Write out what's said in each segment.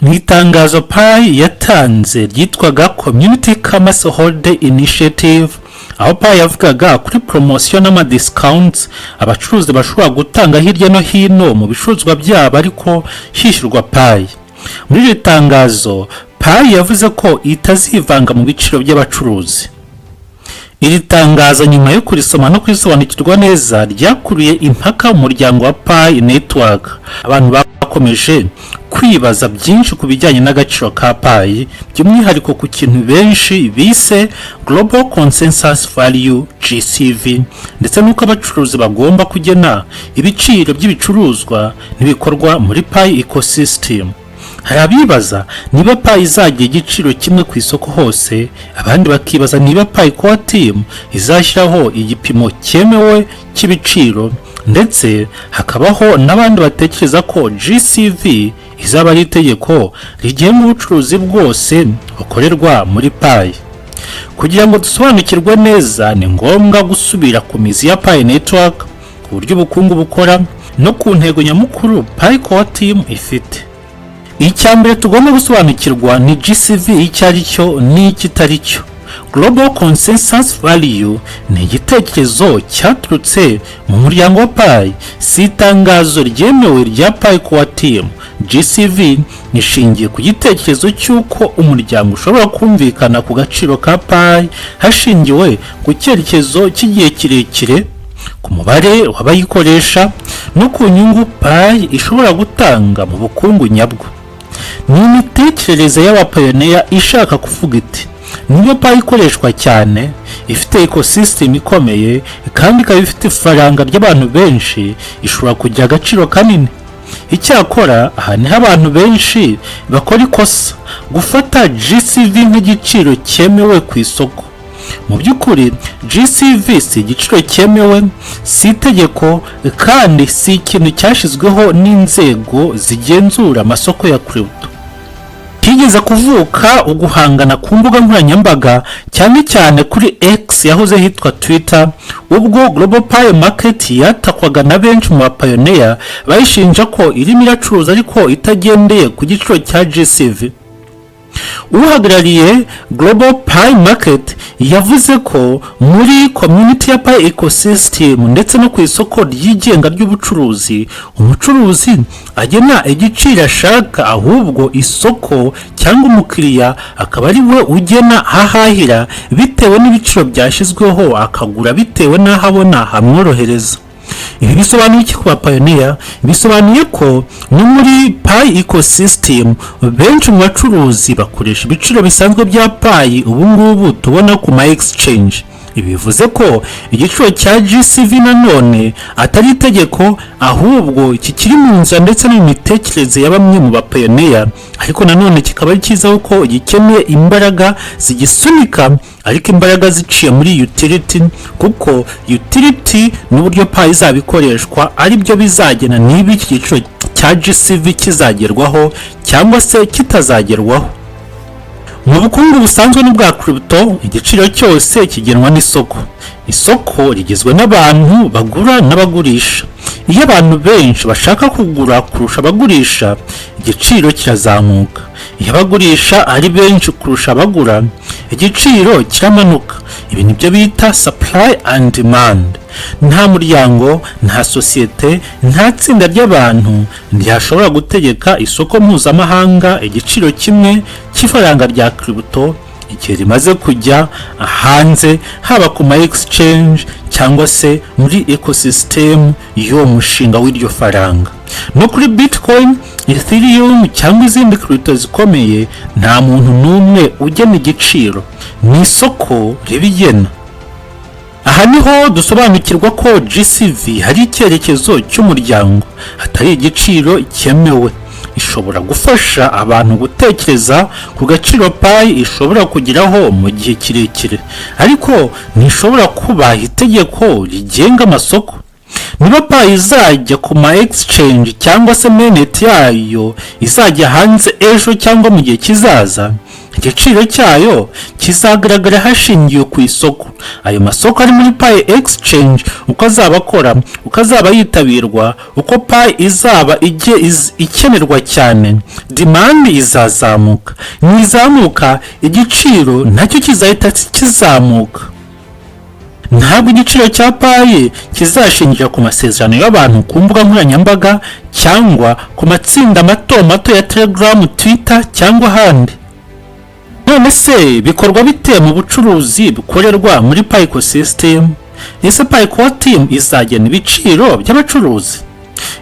mu itangazo payi yatanze ryitwaga Community Commerce Holiday Initiative, aho payi yavugaga kuri promotion n'amadiscounts abacuruzi bashobora gutanga hirya no hino mu bicuruzwa byabo ariko hishyurwa payi. Muri iri tangazo payi yavuze ko itazivanga mu biciro by'abacuruzi. Iri tangazo nyuma yo kurisoma no kurisobanukirwa neza ryakuruye impaka mu muryango wa payi network. Abantu bakomeje kwibaza byinshi ku bijyanye n'agaciro ka payi, by'umwihariko ku kintu benshi bise Global Consensus Value GCV, ndetse n'uko abacuruzi bagomba kugena ibiciro by'ibicuruzwa n'ibikorwa muri payi ecosystem. Hari abibaza niba payi izagira igiciro kimwe ku isoko hose, abandi bakibaza niba payi core team izashyiraho igipimo cyemewe cy'ibiciro, ndetse hakabaho n'abandi batekereza ko GCV izaba ari itegeko rigenga ubucuruzi bwose bukorerwa muri payi. Kugira ngo dusobanukirwe neza ni ngombwa gusubira ku mizi ya payi network, ku buryo ubukungu bukora no ku ntego nyamukuru payi core team ifite. Icyambere tugomba gusobanukirwa ni GCV icyo ari cyo n'ikitari cyo. Global Consensus Value ni igitekerezo cyaturutse mu muryango wa payi, si itangazo ryemewe rya payi core team. GCV nishingiye ku gitekerezo cy'uko umuryango ushobora kumvikana ku gaciro ka payi hashingiwe ku cyerekezo cy'igihe kirekire, ku mubare w'abayikoresha no ku nyungu payi ishobora gutanga mu bukungu nyabwo. Ni imitekerereze y'abapayoniya ishaka kuvuga iti niba payi ikoreshwa cyane, ifite ecosystem ikomeye kandi ikaba ifite ifaranga ry'abantu benshi, ishobora kugira agaciro kanini. Icyakora aha niho abantu benshi bakora ikosa gufata GCV nk'igiciro cyemewe ku isoko. Mu by'ukuri GCV si igiciro cyemewe, si itegeko, kandi si ikintu cyashyizweho n'inzego zigenzura amasoko ya crypto. Higeze kuvuka uguhangana ku mbuga nkoranyambaga, cyane cyane kuri X yahoze hitwa Twitter, ubwo Global Pie Market yatakwaga na benshi mu bapayoniya bayishinja ko irimo iracuruza ariko itagendeye ku giciro cya GCV. Uhagarariye Global Pie Market yavuze ko muri community ya Pie ecosystem ndetse no ku isoko ryigenga ry'ubucuruzi, umucuruzi agena igiciro ashaka, ahubwo isoko cyangwa umukiriya akaba ari we ugena ahahira bitewe n'ibiciro byashyizweho, akagura bitewe n'aho abona hamworohereza. Ibi bisobanuye iki ku bapayoniya? Bisobanuye ko no muri payi ecosystem benshi mu bacuruzi bakoresha ibiciro bisanzwe bya payi ubu ngubu tubona ku ma exchange. Ibi bivuze ko igiciro cya GCV nanone atari itegeko, ahubwo iki kiri mu nzira ndetse n'imitekerereze ya bamwe mu bapayoniya, ariko nanone kikaba ari cyiza ko gikeneye imbaraga zigisunika, ariko imbaraga ziciye muri utility, kuko utility n'uburyo payi izabikoreshwa ari byo bizagena niba iki giciro cya GCV kizagerwaho cyangwa se kitazagerwaho. Mu bukungu busanzwe n'ubwa crypto, igiciro cyose kigenwa n'isoko. Isoko rigizwe n'abantu bagura n'abagurisha. Iyo abantu benshi bashaka kugura kurusha abagurisha, igiciro kirazamuka. Iyo abagurisha ari benshi kurusha abagura, igiciro kiramanuka. Ibi nibyo bita supply and demand. Nta muryango, nta sosiyete, nta tsinda ry'abantu ryashobora gutegeka isoko mpuzamahanga igiciro kimwe cy'ifaranga rya crypto igihe rimaze kujya hanze, haba ku ma exchange cyangwa se muri ecosystem y'uwo mushinga w'iryo faranga. No kuri Bitcoin, Ethereum cyangwa izindi crypto zikomeye, nta muntu n'umwe ugena igiciro, ni isoko ribigena. Aha niho dusobanukirwa ko GCV hari icyerekezo cy'umuryango, atari igiciro cyemewe. Ishobora gufasha abantu gutekereza ku gaciro payi ishobora kugeraho mu gihe kirekire, ariko ntishobora kuba itegeko rigenga amasoko. Niba payi izajya ku ma exchange cyangwa se mainnet yayo izajya hanze ejo cyangwa mu gihe kizaza, igiciro cyayo kizagaragara hashingiwe ku isoko. Ayo masoko ari muri pi exchange uko azaba akora, uko azaba yitabirwa, uko pi izaba ikenerwa cyane, demand izazamuka. Nizamuka igiciro nacyo kizahita kizamuka. Ntabwo igiciro cya pi kizashingira ku masezerano y'abantu ku mbuga nkoranyambaga cyangwa ku matsinda mato ya Telegram, Twitter cyangwa ahandi. None se bikorwa bite mu bucuruzi bukorerwa muri pi ecosystem? Ese pi core team izagena ibiciro by'abacuruzi?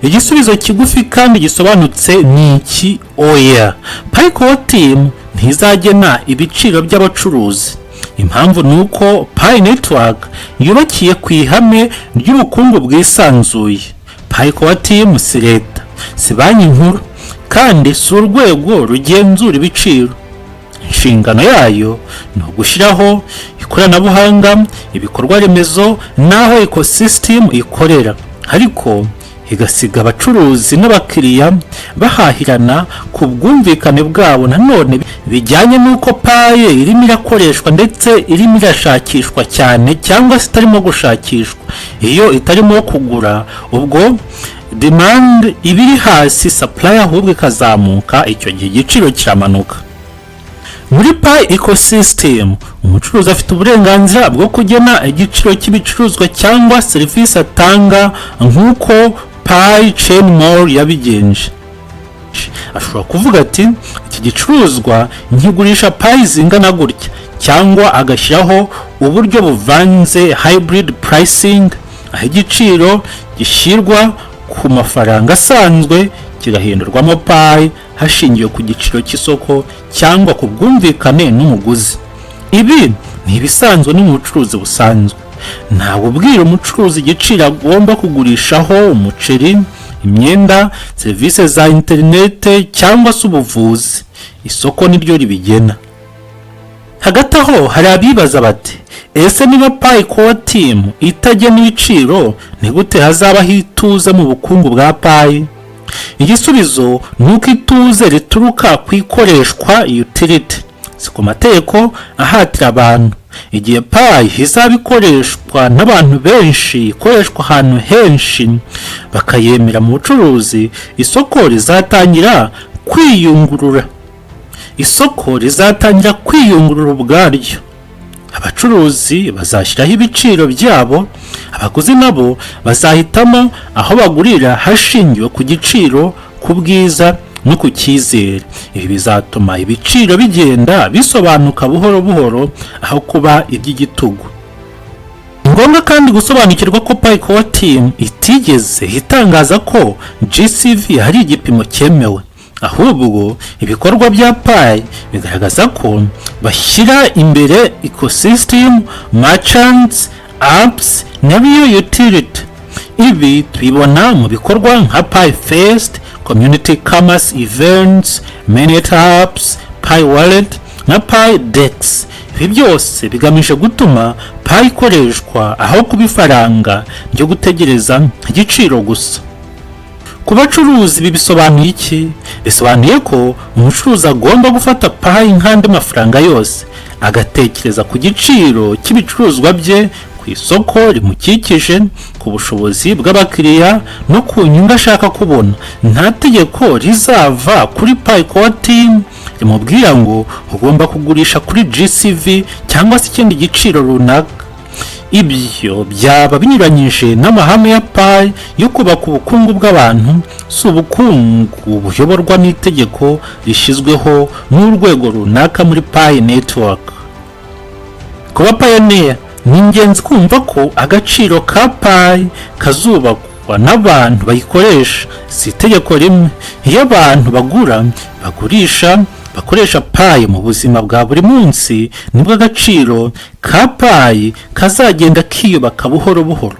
Igisubizo kigufi kandi gisobanutse ni iki: oya, pi core team ntizagena ibiciro by'abacuruzi. Impamvu ni uko pi network yubakiye ku ihame ry'ubukungu bwisanzuye. Pi core team si leta, si banki nkuru, kandi si urwego rugenzura ibiciro. Inshingano yayo ni ugushyiraho ikoranabuhanga, ibikorwa remezo n'aho ecosystem ikorera, ariko igasiga abacuruzi n'abakiriya bahahirana ku bwumvikane bwabo. Nanone bijyanye n'uko paye irimo irakoreshwa ndetse irimo irashakishwa cyane cyangwa se itarimo gushakishwa. Iyo itarimo kugura, ubwo demand iba iri hasi, supply ahubwo ikazamuka, icyo gihe igiciro kiramanuka. Muri pi ecosystem umucuruzi afite uburenganzira bwo kugena igiciro cy'ibicuruzwa cyangwa serivisi atanga, nk'uko pi chain mall yabigenje. Ashobora kuvuga ati iki gicuruzwa nkigurisha pi zingana gutya, cyangwa agashyiraho uburyo buvanze hybrid pricing, aho igiciro gishyirwa ku mafaranga asanzwe kigahindurwamo pi hashingiwe ku giciro cy'isoko cyangwa ku bwumvikane n'umuguzi. Ibi ni ibisanzwe no mu bucuruzi busanzwe. Ntabwo ubwira umucuruzi igiciro agomba kugurishaho umuceri, imyenda, serivisi za interinete cyangwa se ubuvuzi. Isoko niryo ribigena. Hagati aho hari abibaza bati, ese niba pi core team itagena ibiciro, ni gute hazabaho ituze mu bukungu bwa pi? Igisubizo ni uko ituze rituruka ku ikoreshwa utility, si ku mategeko ahatira abantu. Igihe pi izaba ikoreshwa n'abantu benshi, ikoreshwa ahantu henshi, bakayemera mu bucuruzi, isoko rizatangira kwiyungurura. Isoko rizatangira kwiyungurura ubwaryo. Abacuruzi bazashyiraho ibiciro byabo, abaguzi nabo bazahitamo aho bagurira hashingiwe ku giciro, ku bwiza no ku cyizere. Ibi bizatuma ibiciro bigenda bisobanuka buhoro buhoro aho kuba iby'igitugu. Ngombwa kandi gusobanukirwa ko pi core team itigeze itangaza ko GCV hari igipimo cyemewe, ahubwo ibikorwa bya pi bigaragaza ko bashyira imbere ecosystem, merchants, apps n'abiyo utility. Ibi tubibona mu bikorwa nka pi fest, community commerce events, Menya apps, pi wallet na pi dex. Ibi byose bigamije gutuma pi ikoreshwa aho kuba ifaranga ryo gutegereza igiciro gusa. Ku bacuruzi ibi bisobanuye iki? Bisobanuye ko umucuruzi agomba gufata pi nk'andi mafaranga yose, agatekereza ku giciro cy'ibicuruzwa bye, ku isoko rimukikije, ku bushobozi bw'abakiriya no ku nyungu ashaka kubona. Nta tegeko rizava kuri pi core team rimubwira ngo ugomba kugurisha kuri GCV cyangwa se ikindi giciro runaka. Ibyo byaba binyuranyije n'amahame ya pi yo kubaka ubukungu bw'abantu, si ubukungu buyoborwa n'itegeko rishyizweho n'urwego runaka muri pi network. Kuba pioneer ni ingenzi kumva ko agaciro ka pi kazubakwa n'abantu bayikoresha, si itegeko rimwe. Iyo abantu bagura, bagurisha, bakoresha pi mu buzima bwa buri munsi, nibwo agaciro ka pi kazagenda kiyubaka buhoro buhoro.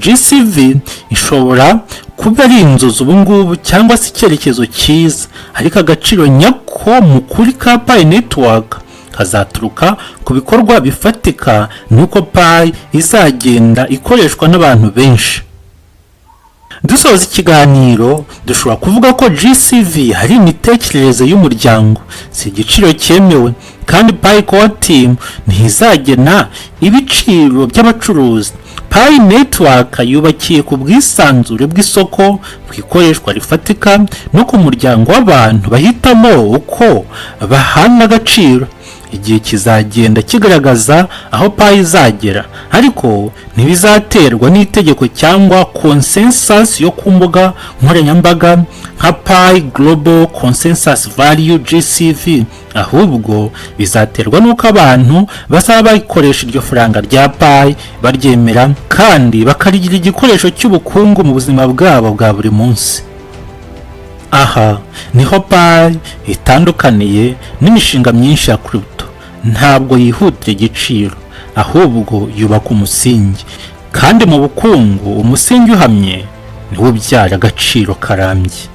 GCV ishobora kuba ari inzozi ubu ngubu cyangwa se icyerekezo cyiza, ariko agaciro nyako mu kuri ka pi network kazaturuka ku bikorwa bifatika, nuko pi izagenda ikoreshwa n'abantu benshi. dusoza ikiganiro dushobora kuvuga ko GCV hari imitekerereze y'umuryango, si igiciro cyemewe, kandi Pi Core Team ntizagena ibiciro by'abacuruzi. Pi Network yubakiye ku bwisanzure bw'isoko, ku ikoreshwa rifatika no ku muryango w'abantu bahitamo uko bahana agaciro. Igihe kizagenda kigaragaza aho Pi izagera, ariko ntibizaterwa n'itegeko cyangwa consensus yo ku mbuga nkoranyambaga nka Pi Global Consensus Value GCV, ahubwo bizaterwa n'uko abantu bazaba bayikoresha iryo faranga rya Pi, baryemera kandi bakarigira igikoresho cy'ubukungu mu buzima bwabo bwa buri munsi. Aha niho Pi itandukaniye n'imishinga myinshi ya crypto. Ntabwo yihutira igiciro, ahubwo yubaka umusingi, kandi mu bukungu umusingi uhamye niwo ubyara agaciro karambye.